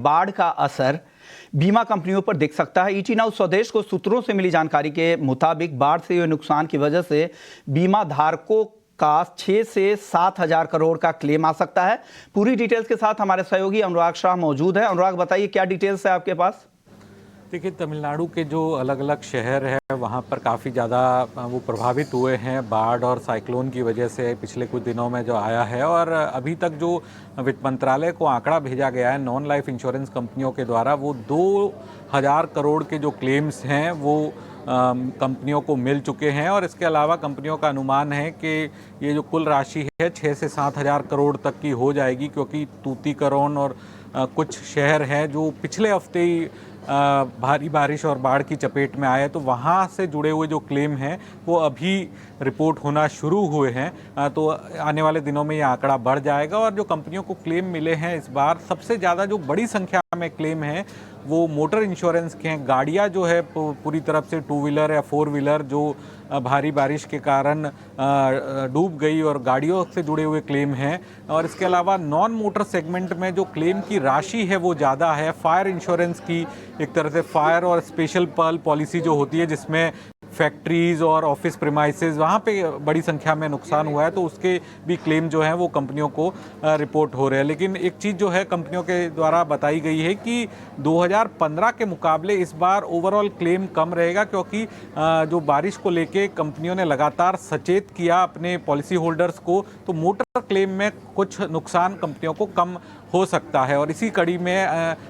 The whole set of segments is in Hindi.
बाढ़ का असर बीमा कंपनियों पर दिख सकता है। ईटी नाउ स्वदेश को सूत्रों से मिली जानकारी के मुताबिक बाढ़ से हुए नुकसान की वजह से बीमा धारकों का 6 से 7 हजार करोड़ का क्लेम आ सकता है। पूरी डिटेल्स के साथ हमारे सहयोगी अनुराग शाह मौजूद है। अनुराग, बताइए क्या डिटेल्स है आपके पास? देखिए, तमिलनाडु के जो अलग अलग शहर हैं वहाँ पर काफ़ी ज़्यादा वो प्रभावित हुए हैं बाढ़ और साइक्लोन की वजह से पिछले कुछ दिनों में जो आया है। और अभी तक जो वित्त मंत्रालय को आंकड़ा भेजा गया है नॉन लाइफ इंश्योरेंस कंपनियों के द्वारा, वो 2000 करोड़ के जो क्लेम्स हैं वो कंपनियों को मिल चुके हैं। और इसके अलावा कंपनियों का अनुमान है कि ये जो कुल राशि है 6 से 7 हजार करोड़ तक की हो जाएगी, क्योंकि तूतीकरण और कुछ शहर हैं जो पिछले हफ्ते ही भारी बारिश और बाढ़ की चपेट में आए, तो वहाँ से जुड़े हुए जो क्लेम हैं वो अभी रिपोर्ट होना शुरू हुए हैं। तो आने वाले दिनों में ये आंकड़ा बढ़ जाएगा। और जो कंपनियों को क्लेम मिले हैं इस बार, सबसे ज़्यादा जो बड़ी संख्या में क्लेम हैं वो मोटर इंश्योरेंस के हैं। गाड़ियाँ जो है पूरी तरफ से 2 व्हीलर या 4 व्हीलर जो भारी बारिश के कारण डूब गई, और गाड़ियों से जुड़े हुए क्लेम हैं। और इसके अलावा नॉन मोटर सेगमेंट में जो क्लेम की राशि है वो ज़्यादा है। फायर इंश्योरेंस की एक तरह से फायर और स्पेशल पर्ल पॉलिसी जो होती है, जिसमें फैक्ट्रीज़ और ऑफिस प्रीमाइसेस वहाँ पे बड़ी संख्या में नुकसान हुआ है, तो उसके भी क्लेम जो हैं वो कंपनियों को रिपोर्ट हो रहे हैं। लेकिन एक चीज़ जो है कंपनियों के द्वारा बताई गई है कि 2015 के मुकाबले इस बार ओवरऑल क्लेम कम रहेगा, क्योंकि जो बारिश को लेके कंपनियों ने लगातार सचेत किया अपने पॉलिसी होल्डर्स को, तो मोटर क्लेम में कुछ नुकसान कंपनियों को कम हो सकता है। और इसी कड़ी में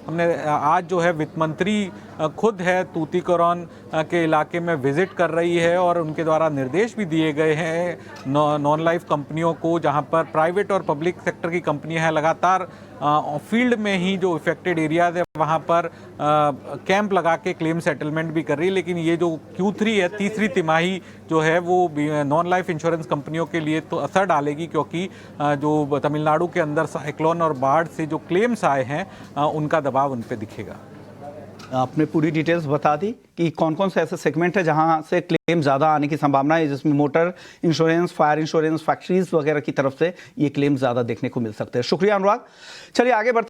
हमने आज जो है वित्त मंत्री खुद है तूतीकरण के इलाके में विजिट कर रही है, और उनके द्वारा निर्देश भी दिए गए हैं नॉन लाइफ कंपनियों को, जहां पर प्राइवेट और पब्लिक सेक्टर की कंपनियां हैं, लगातार फील्ड में ही जो इफेक्टेड एरियाज है वहां पर कैंप लगा के क्लेम सेटलमेंट भी कर रही है। लेकिन ये जो Q3 है, तीसरी तिमाही जो है वो नॉन लाइफ इंश्योरेंस कंपनियों के लिए तो असर डालेगी, क्योंकि जो तमिलनाडु के अंदर साइक्लोन और बाढ़ से जो क्लेम्स आए हैं उनका दबाव उन पर दिखेगा। आपने पूरी डिटेल्स बता दी कि कौन कौन से ऐसे सेगमेंट है जहां से क्लेम ज़्यादा आने की संभावना है, जिसमें motor insurance, fire insurance, factories वगैरह की तरफ से ये क्लेम ज़्यादा देखने को मिल सकते हैं। शुक्रिया अनुराग। चलिए आगे बढ़ते